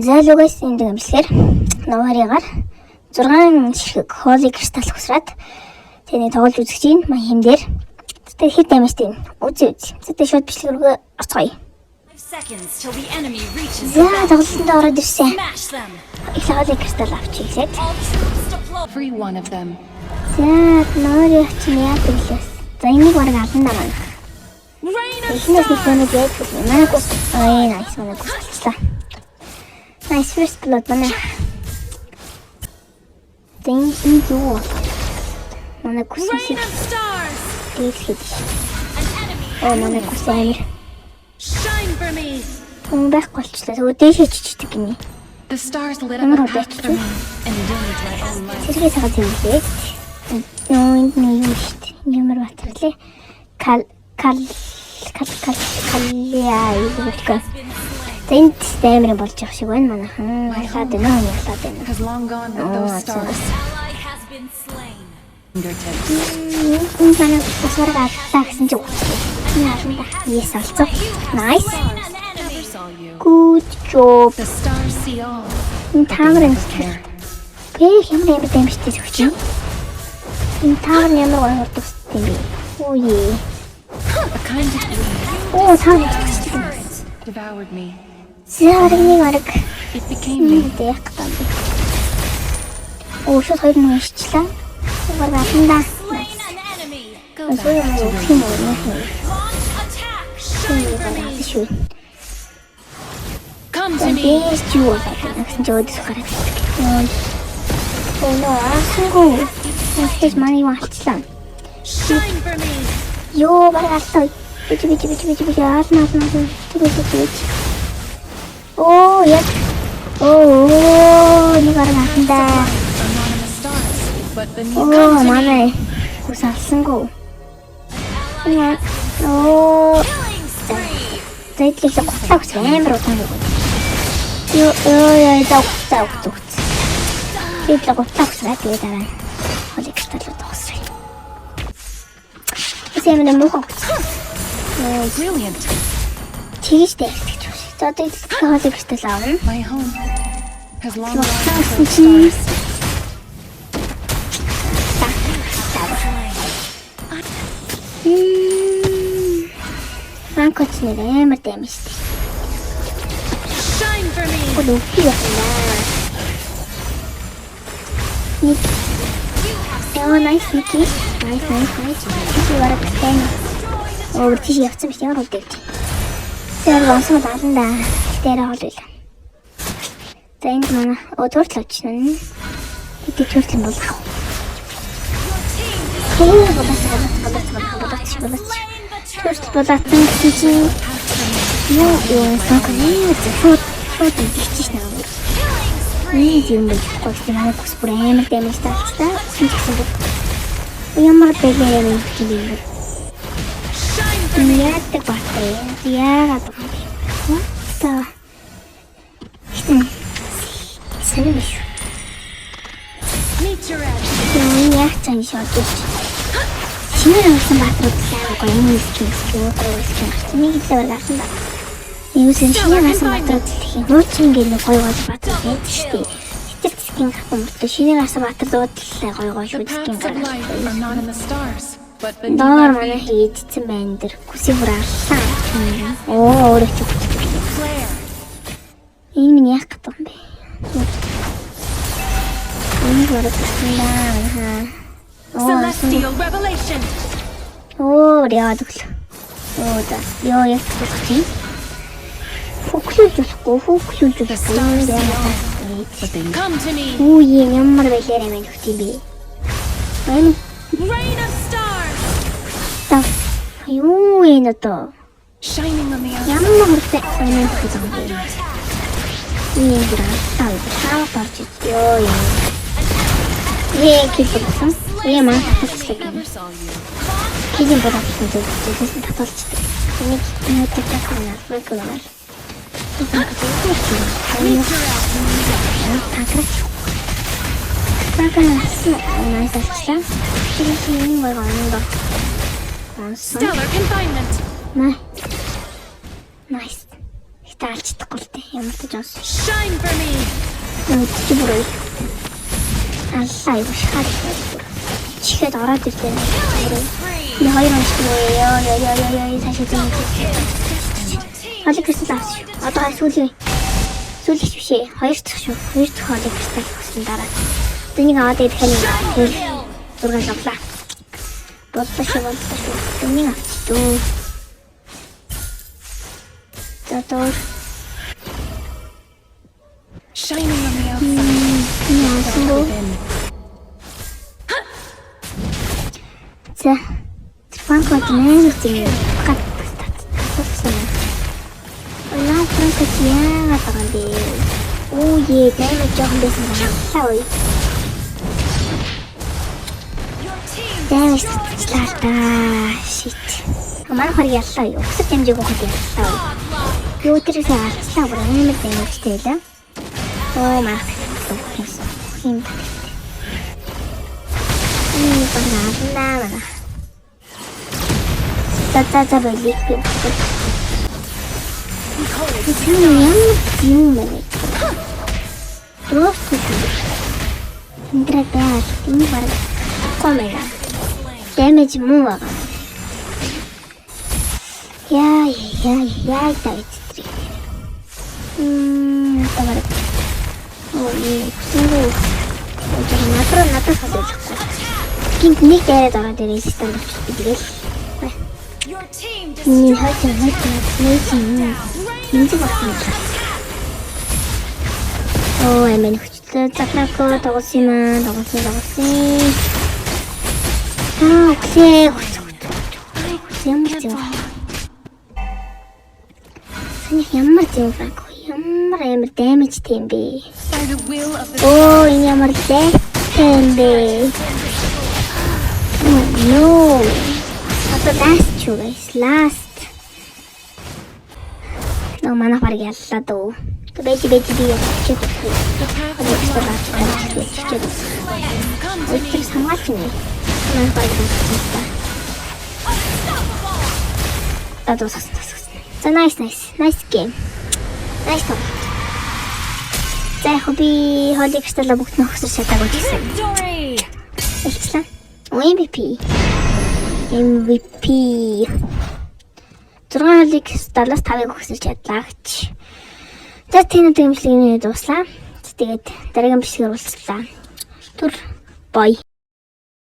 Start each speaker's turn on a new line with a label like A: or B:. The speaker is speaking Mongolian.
A: Зайлугаас энэ гэмшлэр новарыгаар 6 ширхэг хоолой кристалл хүсраад тэний тоглож үзэж чинь мань хэмдэр. Тэгтээ хэд дамжтай үзээ. Тэгтээ шууд бичлэг рүү орцгоё. За тоглолтод ороод ирсэн. Их хоолой кристалл авчихлаа. За новарыг чинь яа гэвэл за энийг бараг ална маань. Эхнээс нэг нэг яг манай гос nice манай гос алчлаа. Nice first blood манай. Тэн юу манай гос хийх. Оо манай гос амир.
B: Shine for me.
A: Байх болчлаа. Тэгвэл дээшээ чичдэг гинэ.
B: The stars lit up a path for me and illumined my own life.
A: Сэргээ цагаан зэмлээ. Нөө энэ нь юу шүү дээ. Ямар батрлээ. Калиа юу. Тэнд стамер болж явах шиг байна манайхан. Хаад байна.
B: Has long gone with those stars.
A: Энэ манай усаар галлаа гэсэн ч үгүй. Yes, also. Nice. Good job.
B: The stars see all.
A: Энэ таамар юм шиг. Ямар дэмжтэй зөвч юм. Энэ таамар ямар гоё хурдтай юм бэ? Оо е.
B: A kind of
A: Оо таамар
B: devoured me.
A: Заарны марг.
B: It became me.
A: Оо шууд хоёр нь ишчлээ. Бараг атандаа. Асуу юм уу?
B: Come to me.
A: Yes, you are. Гэсэн ч өөдөөс гараад ирдэг. Oh no, асуу. Тэс мани валчлаа.
B: Shine for me.
A: Ёо, бараалтай. Би аалнаа. Оо, яг. Оо, нэг гараандаа.
B: Anonymous stars. But beneath
A: Оо, манай. Усалсангүй. Яа. Оо. Зайдлыг гоцлаа гэж амар удаан юм. Яа, заа. Тэгээд гоцлаа гэж тэгээд дараа. Хоолой кристаллууд тохсроо. Эсэмэн мохоо.
B: brilliant.
A: Тэгж дээрдэг ч биш. За тэгээд хоолой кристалл аавна.
B: My home has long gone with
A: Гоцлаа
B: those
A: чи.
B: stars.
A: Франкоч нэр амар дэмжтэй.
B: Shine for me.
A: Гүлүү яана. Яа, nice Nikki. Nice. Чи бараг тань. Оо, тийш явцсан биш ямар үдээ. Тэр гонсоо даална. Тэрэ хоолой. За энд манай өдөртлөж чинь. Эдгээр төрлийн бол. Төрөл болоотсон гэсэн чинь юу санхүү шууд бичиж наа. Нэг юм болохгүй тийм манай гос бүр амар дэмэж тавьчихлаа. Тэгсэн бод. Ямар бэлээ юм бэ? Яадаг баттай. Яагаад вэ? Та. Сэрэг биш.
B: Meet your edge.
A: Яах чинь шоодч. Шинээр авсан баатрууд гоё юм скин. Нэг л гарсан ба. Юу шинээр авсан баатрууд гэх юм. Нуучин гэнэ гоё баатрууд байдаг шүү дээ. Тэтгэл скин авсан бат шинээр авсан баатрууд гоё шүү скин гарсан.
B: Anonymous stars. But beneath
A: Доор манай хийдсэн байна дэр. Күсийг бүр арлаа. Оо өөрөө ч
B: Claire.
A: энэ минь яах гэдэг юм бэ? Энэ гэрээ
B: Celestial revelation.
A: Оо яа гэвэл. Оо да. Яа яг гэж. Фокусжуулахгүй.
B: But they come to me.
A: Үу ямар байлаар юм хөх юм бэ? Энэ
B: Rain of stars.
A: та юу энэ одоо?
B: Shining on the outside.
A: Ямар хүртэл энэ гэж юм бэ? Энэ таа парч ёо. Килсэн. Ямар таталцдаг юм.
B: Never saw you.
A: Килэн бодсон зүйлс таталцдаг. Энийг нөтөж чадна. Мэгэнэ.
B: Stellar confinement.
A: Nice. таалж чадахгүй л дээ. Ямар ч жоос.
B: Shine for me.
A: Чи бүрээ. Аллаа юу шахаад бүр. Чихэд ороод ирлээ. Би хоёр онцгой ёо цаашаа зэн. Холик кристал авсан шүү. Одоо сүүлийн биш ээ. Хоёр дахь шүү. Хоёр дахь холик кристал авсан дараа. Тэнийг аваад идэх нь 6 лавлаа. Бодлоо шүү. Тэнийг авчихдөө. Татор
B: Shining on the outside.
A: За. Франкот нэмэр тийм гад татсан. Оноо франкот яагаад байгаа юм бэ? Оо ээ, нэмэр жоохон байсан байна. Ой. Нэмэр татчихлаа та. Shit. Манай хор яллаа юу? Өсөж хэмжээг хот яллаа. Юу тэрээс алцлаа бүр нэмэр нэмэртэй лээ. Оо мах. Хин. Банана. Тата болик. юм бэ? Просто интрагал энэ баг комера. Damage муу байгаа. Яа тавьчих. Тавар. Ой, сүүл. Надад хадгалахгүй. Гинт нэг дээрээ дараа дээр систем болчихсон тэгэл.
B: Your team
A: Миний хатан энэ багтана. Оо, эмэн хүчтэй цагнаако тогсон юм. Окей. Ямар зэв франко. Ямар амар damage тийм бэ.
B: by the will of the
A: Оо, энэ ямар тийм бэ. No. Одоо last. Но манай баг яллаа дөө. Бэж би ячиж өгөх. Ой, самгаалч юм. Манай баг яллаа. Тасс. За nice game. Nice game. За хобби холик стала бүгд нөхсөр шатаагүй гэсэн.
B: victory.
A: Эхлээ. MVP. 6 холик сталаас 5-ыг өгсөж чадлаач. За тийм дэмжлэгийг дуслаа. Тэгээд дараагийн бичлэгээр уулзлаа. Түр бай.